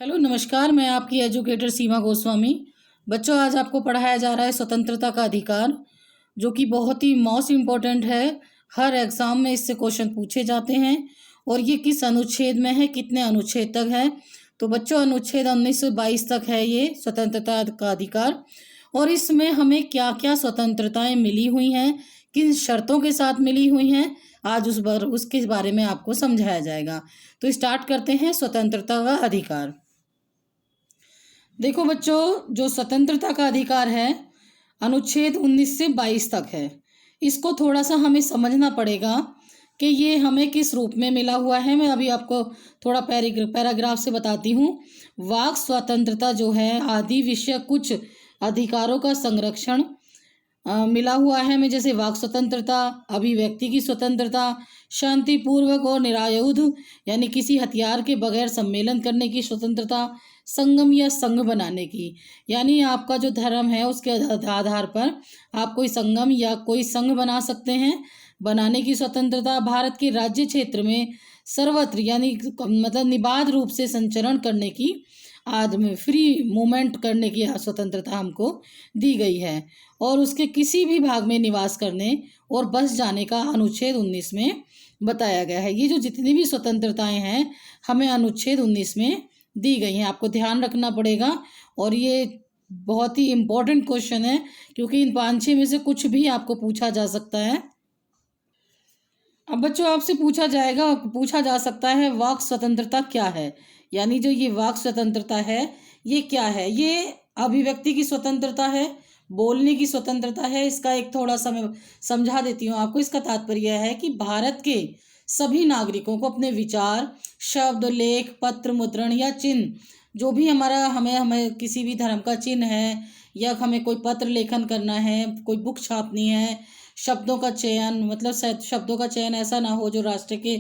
Hello नमस्कार। मैं आपकी एजुकेटर सीमा गोस्वामी। बच्चों, आज आपको पढ़ाया जा रहा है स्वतंत्रता का अधिकार, जो कि बहुत ही मोस्ट इम्पोर्टेंट है। हर एग्ज़ाम में इससे क्वेश्चन पूछे जाते हैं। और ये किस अनुच्छेद में है, कितने अनुच्छेद तक है? तो बच्चों, अनुच्छेद 1922 तक है ये स्वतंत्रता का अधिकार। और इसमें हमें क्या क्या स्वतंत्रताएं मिली हुई हैं, किन शर्तों के साथ मिली हुई हैं, आज उसके बारे में आपको समझाया जाएगा। तो स्टार्ट करते हैं स्वतंत्रता का अधिकार। देखो बच्चों, जो स्वतंत्रता का अधिकार है अनुच्छेद 19 से 22 तक है। इसको थोड़ा सा हमें समझना पड़ेगा कि ये हमें किस रूप में मिला हुआ है। मैं अभी आपको थोड़ा पैराग्राफ से बताती हूँ। वाक स्वतंत्रता जो है आदि विषय कुछ अधिकारों का संरक्षण मिला हुआ है हमें, जैसे वाक स्वतंत्रता, अभिव्यक्ति की स्वतंत्रता, शांतिपूर्वक और निरायुध यानी किसी हथियार के बगैर सम्मेलन करने की स्वतंत्रता, संगम या संघ बनाने की यानी आपका जो धर्म है उसके आधार पर आप कोई संगम या कोई संघ बना सकते हैं, बनाने की स्वतंत्रता, भारत के राज्य क्षेत्र में सर्वत्र यानी मतलब निबाध रूप से संचरण करने की, आदमी फ्री मूवमेंट करने की स्वतंत्रता हमको दी गई है। और उसके किसी भी भाग में निवास करने और बस जाने का अनुच्छेद 19 में बताया गया है। ये जो जितनी भी स्वतंत्रताएं हैं हमें अनुच्छेद 19 में दी गई हैं, आपको ध्यान रखना पड़ेगा। और ये बहुत ही इम्पोर्टेंट क्वेश्चन है, क्योंकि इन 5-6 में से कुछ भी आपको पूछा जा सकता है। अब बच्चों, आपसे पूछा जा सकता है वाक स्वतंत्रता क्या है, यानी जो ये वाक स्वतंत्रता है ये क्या है? ये अभिव्यक्ति की स्वतंत्रता है, बोलने की स्वतंत्रता है। इसका एक थोड़ा सा मैं समझा देती हूँ आपको। इसका तात्पर्य है कि भारत के सभी नागरिकों को अपने विचार, शब्द, लेख, पत्र, मुद्रण या चिन्ह, जो भी हमारा हमें हमें किसी भी धर्म का चिन्ह है, या हमें कोई पत्र लेखन करना है, कोई बुक छापनी है, शब्दों का चयन, मतलब शब्दों का चयन ऐसा ना हो जो राष्ट्र के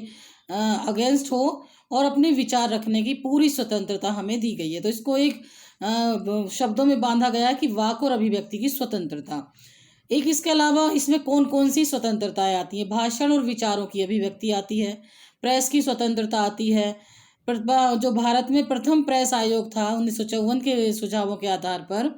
अगेंस्ट हो, और अपने विचार रखने की पूरी स्वतंत्रता हमें दी गई है। तो इसको एक शब्दों में बांधा गया है कि वाक और अभिव्यक्ति की स्वतंत्रता। एक इसके अलावा इसमें कौन कौन सी स्वतंत्रताएं आती हैं? भाषण और विचारों की अभिव्यक्ति आती है, प्रेस की स्वतंत्रता आती है। जो भारत में प्रथम प्रेस आयोग था 1954 के सुझावों के आधार पर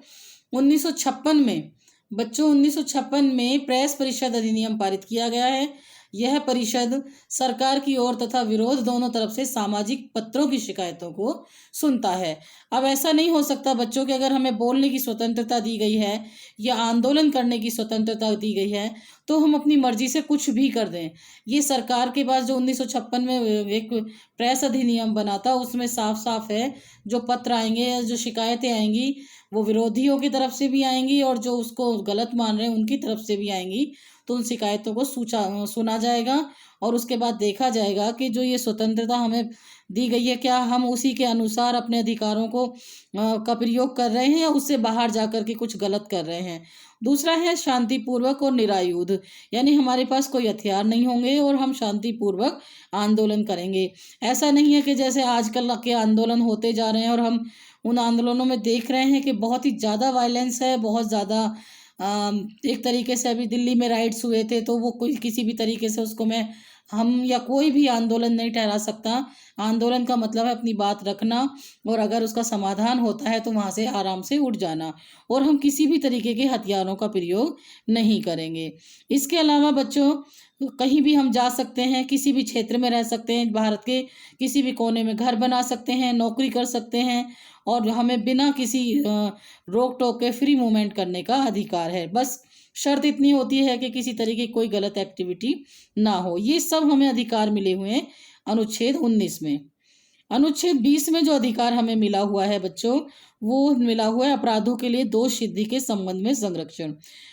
1956 में, बच्चों 1956 में प्रेस परिषद अधिनियम पारित किया गया है। यह परिषद सरकार की ओर तथा विरोध दोनों तरफ से सामाजिक पत्रों की शिकायतों को सुनता है। अब ऐसा नहीं हो सकता बच्चों कि अगर हमें बोलने की स्वतंत्रता दी गई है या आंदोलन करने की स्वतंत्रता दी गई है तो हम अपनी मर्जी से कुछ भी कर दें। ये सरकार के पास जो 1956 में एक प्रेस अधिनियम बना था उसमें साफ साफ है, जो पत्र आएंगे या जो शिकायतें आएंगी वो विरोधियों की तरफ से भी आएंगी और जो उसको गलत मान रहे हैं उनकी तरफ से भी आएंगी। तो उन शिकायतों को सुना जाएगा और उसके बाद देखा जाएगा कि जो ये स्वतंत्रता हमें दी गई है क्या हम उसी के अनुसार अपने अधिकारों को का प्रयोग कर रहे हैं या उससे बाहर जाकर के कुछ गलत कर रहे हैं। दूसरा है शांतिपूर्वक और निरायुध, यानी हमारे पास कोई हथियार नहीं होंगे और हम शांतिपूर्वक आंदोलन करेंगे। ऐसा नहीं है कि जैसे आजकल के आंदोलन होते जा रहे हैं और हम उन आंदोलनों में देख रहे हैं कि बहुत ही ज़्यादा वायलेंस है, बहुत ज़्यादा एक तरीके से अभी दिल्ली में राइट्स हुए थे तो वो कोई किसी भी तरीके से उसको मैं हम या कोई भी आंदोलन नहीं ठहरा सकता। आंदोलन का मतलब है अपनी बात रखना और अगर उसका समाधान होता है तो वहाँ से आराम से उठ जाना, और हम किसी भी तरीके के हथियारों का प्रयोग नहीं करेंगे। इसके अलावा बच्चों, कहीं भी हम जा सकते हैं, किसी भी क्षेत्र में रह सकते हैं, भारत के किसी भी कोने में घर बना सकते हैं, नौकरी कर सकते हैं, और हमें बिना किसी रोक टोक के फ्री मूवमेंट करने का अधिकार है। बस शर्त इतनी होती है कि किसी तरीके की कोई गलत एक्टिविटी ना हो। ये सब हमें अधिकार मिले हुए हैं अनुच्छेद 19 में। अनुच्छेद 20 में जो अधिकार हमें मिला हुआ है बच्चों, वो मिला हुआ है अपराधों के लिए दोष सिद्धि के संबंध में संरक्षण।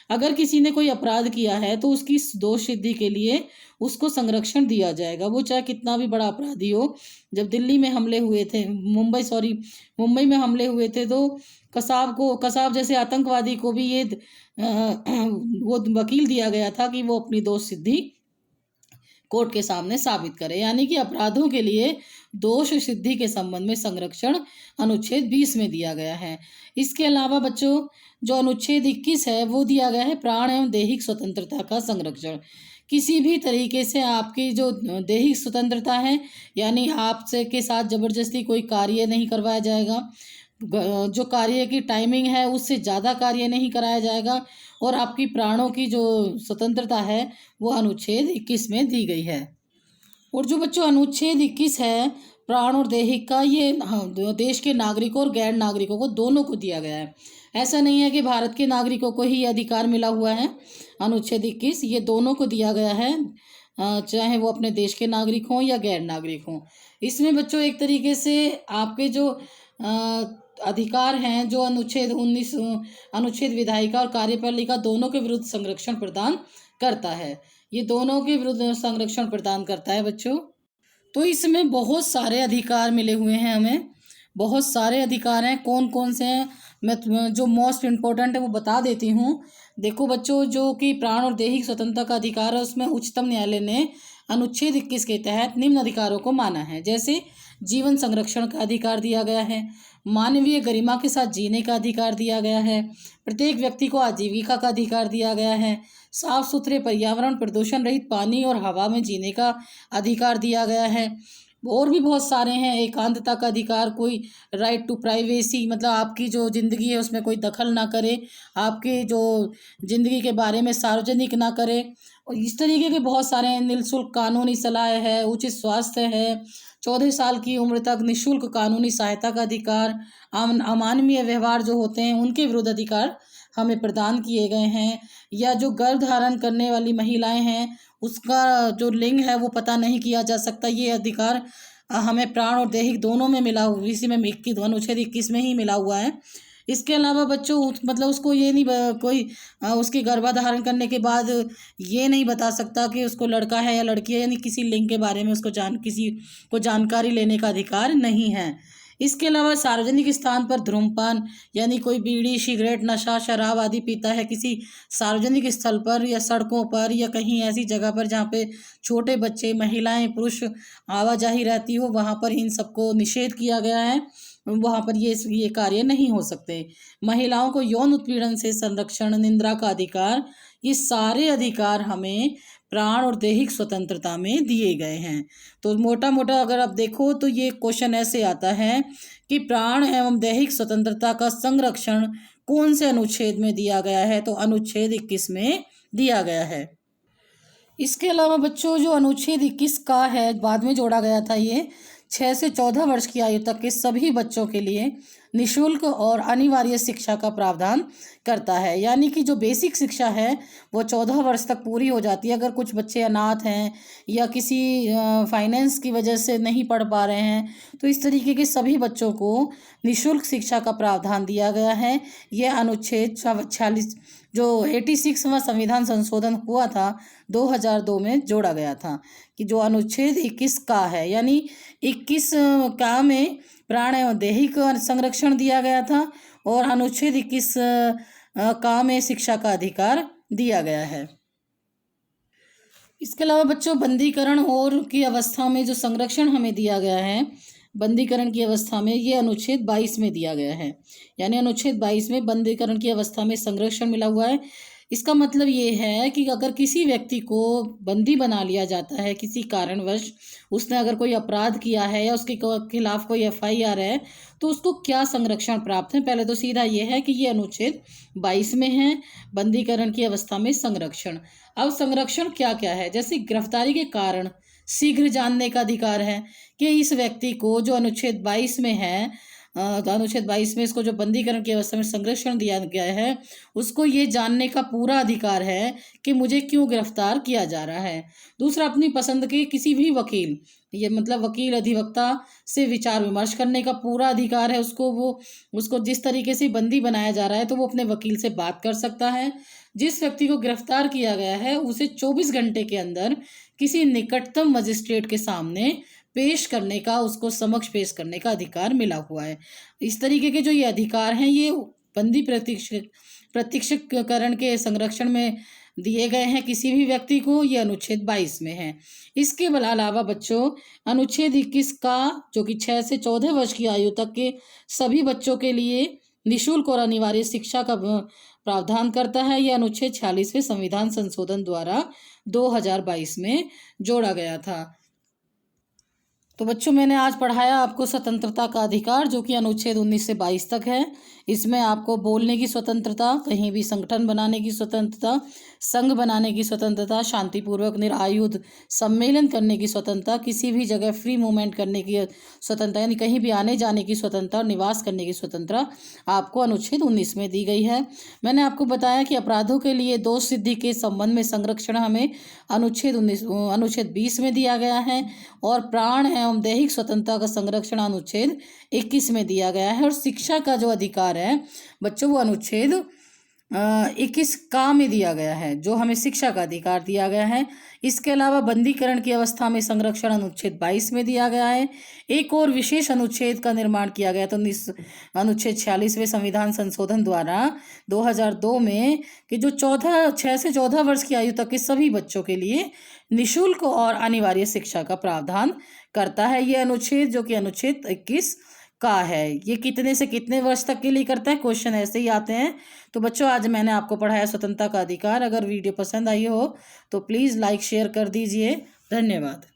अगर किसी ने कोई अपराध किया है तो उसकी दोष सिद्धि के लिए उसको संरक्षण दिया जाएगा, वो चाहे कितना भी बड़ा अपराधी हो। जब दिल्ली में हमले हुए थे, मुंबई में हमले हुए थे तो कसाब जैसे आतंकवादी को भी ये वो वकील दिया गया था कि वो अपनी दोष सिद्धि कोर्ट के सामने साबित करे, यानी कि अपराधों के लिए दोष सिद्धि के संबंध में संरक्षण अनुच्छेद 20 में दिया गया है। इसके अलावा बच्चों, जो अनुच्छेद 21 है वो दिया गया है प्राण एवं दैहिक स्वतंत्रता का संरक्षण, किसी भी तरीके से आपकी जो दैहिक स्वतंत्रता है, यानी आपसे के साथ ज़बरदस्ती कोई कार्य नहीं करवाया जाएगा, जो कार्य की टाइमिंग है उससे ज़्यादा कार्य नहीं कराया जाएगा, और आपकी प्राणों की जो स्वतंत्रता है वो अनुच्छेद 21 में दी गई है। और जो बच्चों अनुच्छेद 21 है प्राण और दैहिक का, ये देश के नागरिकों और गैर नागरिकों को दोनों को दिया गया है। ऐसा नहीं है कि भारत के नागरिकों को ही ये अधिकार मिला हुआ है। अनुच्छेद 21 ये दोनों को दिया गया है, चाहे वो अपने देश के नागरिक हों या गैर नागरिक हों। इसमें बच्चों एक तरीके से आपके जो अधिकार हैं, जो अनुच्छेद 19 अनुच्छेद विधायिका और कार्यपालिका दोनों के विरुद्ध संरक्षण प्रदान करता है। ये दोनों के विरुद्ध संरक्षण प्रदान करता है बच्चों। तो इसमें बहुत सारे अधिकार मिले हुए हैं हमें, बहुत सारे अधिकार हैं। कौन कौन से हैं मैं जो मोस्ट इम्पोर्टेंट है वो बता देती हूँ। देखो बच्चों, जो कि प्राण और दैहिक स्वतंत्रता का अधिकार है उसमें उच्चतम न्यायालय ने अनुच्छेद 21 के तहत निम्न अधिकारों को माना है। जैसे जीवन संरक्षण का अधिकार दिया गया है, मानवीय गरिमा के साथ जीने का अधिकार दिया गया है, प्रत्येक व्यक्ति को आजीविका का अधिकार दिया गया है, साफ सुथरे पर्यावरण, प्रदूषण रहित पानी और हवा में जीने का अधिकार दिया गया है। और भी बहुत सारे हैं, एकांतता का अधिकार, कोई राइट टू प्राइवेसी, मतलब आपकी जो ज़िंदगी है उसमें कोई दखल ना करे, आपके जो ज़िंदगी के बारे में सार्वजनिक ना करे। और इस तरीके के बहुत सारे हैं। निःशुल्क कानूनी सलाह है, उचित स्वास्थ्य है, 14 साल की उम्र तक निःशुल्क कानूनी सहायता का अधिकार, अमानवीय व्यवहार जो होते हैं उनके विरुद्ध अधिकार हमें प्रदान किए गए हैं। या जो गर्भ धारण करने वाली महिलाएं हैं उसका जो लिंग है वो पता नहीं किया जा सकता, ये अधिकार हमें प्राण और दैहिक दोनों में मिला हुआ, इसी में 21 अनुच्छेद 21 में ही मिला हुआ है। इसके अलावा बच्चों मतलब उसको ये नहीं कोई उसके गर्भाधारण करने के बाद ये नहीं बता सकता कि उसको लड़का है या लड़की है, यानी किसी लिंग के बारे में उसको किसी को जानकारी लेने का अधिकार नहीं है। इसके अलावा सार्वजनिक स्थान पर धूम्रपान, यानी कोई बीड़ी, सिगरेट, नशा, शराब आदि पीता है किसी सार्वजनिक स्थल पर या सड़कों पर या कहीं ऐसी जगह पर जहाँ पे छोटे बच्चे, महिलाएं, पुरुष आवाजाही रहती हो, वहाँ पर इन सबको निषेध किया गया है। वहाँ पर ये कार्य नहीं हो सकते। महिलाओं को यौन उत्पीड़न से संरक्षण, निंदा का अधिकार, ये सारे अधिकार हमें प्राण और दैहिक स्वतंत्रता में दिए गए हैं। तो मोटा मोटा अगर आप देखो तो ये क्वेश्चन ऐसे आता है कि प्राण एवं दैहिक स्वतंत्रता का संरक्षण कौन से अनुच्छेद में दिया गया है, तो अनुच्छेद 21 में दिया गया है। इसके अलावा बच्चों जो अनुच्छेद 21 का है बाद में जोड़ा गया था, ये 6 से 14 वर्ष की आयु तक के सभी बच्चों के लिए निःशुल्क और अनिवार्य शिक्षा का प्रावधान करता है। यानी कि जो बेसिक शिक्षा है वो 14 वर्ष तक पूरी हो जाती है। अगर कुछ बच्चे अनाथ हैं या किसी फाइनेंस की वजह से नहीं पढ़ पा रहे हैं तो इस तरीके के सभी बच्चों को निःशुल्क शिक्षा का प्रावधान दिया गया है। यह अनुच्छेद 46 जो 86वां संविधान संशोधन हुआ था 2002 में जोड़ा गया था कि जो अनुच्छेद 21 का है, यानी 21 का में प्राण एवं दैहिक संरक्षण दिया गया था और अनुच्छेद 21 का में शिक्षा का अधिकार दिया गया है। इसके अलावा बच्चों बंदीकरण और की अवस्था में जो संरक्षण हमें दिया गया है, बंदीकरण की अवस्था में ये अनुच्छेद 22 में दिया गया है। यानी अनुच्छेद 22 में बंदीकरण की अवस्था में संरक्षण मिला हुआ है। इसका मतलब ये है कि अगर किसी व्यक्ति को बंदी बना लिया जाता है किसी कारणवश, उसने अगर कोई अपराध किया है या उसके खिलाफ कोई FIR है तो उसको क्या संरक्षण प्राप्त है। पहले तो सीधा ये है कि ये अनुच्छेद 22 में है, बंदीकरण की अवस्था में संरक्षण। अब संरक्षण क्या क्या है, जैसे गिरफ्तारी के कारण शीघ्र जानने का अधिकार है कि इस व्यक्ति को जो अनुच्छेद 22 में है, अनुच्छेद 22 में इसको जो बंदीकरण की अवस्था में संरक्षण दिया गया है उसको ये जानने का पूरा अधिकार है कि मुझे क्यों गिरफ्तार किया जा रहा है। दूसरा, अपनी पसंद के किसी भी वकील, ये मतलब वकील अधिवक्ता से विचार विमर्श करने का पूरा अधिकार है उसको। वो उसको जिस तरीके से बंदी बनाया जा रहा है तो वो अपने वकील से बात कर सकता है। जिस व्यक्ति को गिरफ्तार किया गया है उसे 24 घंटे के अंदर किसी निकटतम मजिस्ट्रेट के सामने पेश करने का, उसको समक्ष पेश करने का अधिकार मिला हुआ है। इस तरीके के जो ये अधिकार हैं ये बंदी प्रत्यक्षीकरण के संरक्षण में दिए गए हैं किसी भी व्यक्ति को। ये अनुच्छेद 22 में है। इसके अलावा बच्चों अनुच्छेद 21 का जो कि 6 से 14 वर्ष की आयु तक के सभी बच्चों के लिए निःशुल्क और अनिवार्य शिक्षा का प्रावधान करता है। यह अनुच्छेद 46वें संविधान संशोधन द्वारा 2022 में जोड़ा गया था। तो बच्चों, मैंने आज पढ़ाया आपको स्वतंत्रता का अधिकार, जो कि अनुच्छेद 19 से 22 तक है। इसमें आपको बोलने की स्वतंत्रता, कहीं भी संगठन बनाने की स्वतंत्रता, संघ बनाने की स्वतंत्रता, शांतिपूर्वक निरायुध सम्मेलन करने की स्वतंत्रता, किसी भी जगह फ्री मूवमेंट करने की स्वतंत्रता, यानी कहीं भी आने जाने की स्वतंत्रता और निवास करने की स्वतंत्रता आपको अनुच्छेद 19 में दी गई है। मैंने आपको बताया कि अपराधों के लिए दोष सिद्धि के संबंध में संरक्षण हमें अनुच्छेद 20 में दिया गया है, और प्राण एवं दैहिक स्वतंत्रता का संरक्षण अनुच्छेद 21 में दिया गया है। और शिक्षा का जो अधिकार है बच्चों, वो अनुच्छेद 21 का में दिया गया है, जो हमें शिक्षा का अधिकार दिया गया है। इसके अलावा बंदीकरण की अवस्था में संरक्षण अनुच्छेद 22 में दिया गया है। एक और विशेष अनुच्छेद का निर्माण किया गया तो अनुच्छेद 46वें संविधान संशोधन द्वारा 2002 में, कि जो 6 से 14 वर्ष की आयु तक के सभी बच्चों के लिए निःशुल्क और अनिवार्य शिक्षा का प्रावधान करता है। ये अनुच्छेद, जो कि अनुच्छेद 21 का है, ये कितने से कितने वर्ष तक के लिए करता है, क्वेश्चन ऐसे ही आते हैं। तो बच्चों, आज मैंने आपको पढ़ाया स्वतंत्रता का अधिकार। अगर वीडियो पसंद आई हो तो प्लीज़ लाइक शेयर कर दीजिए। धन्यवाद।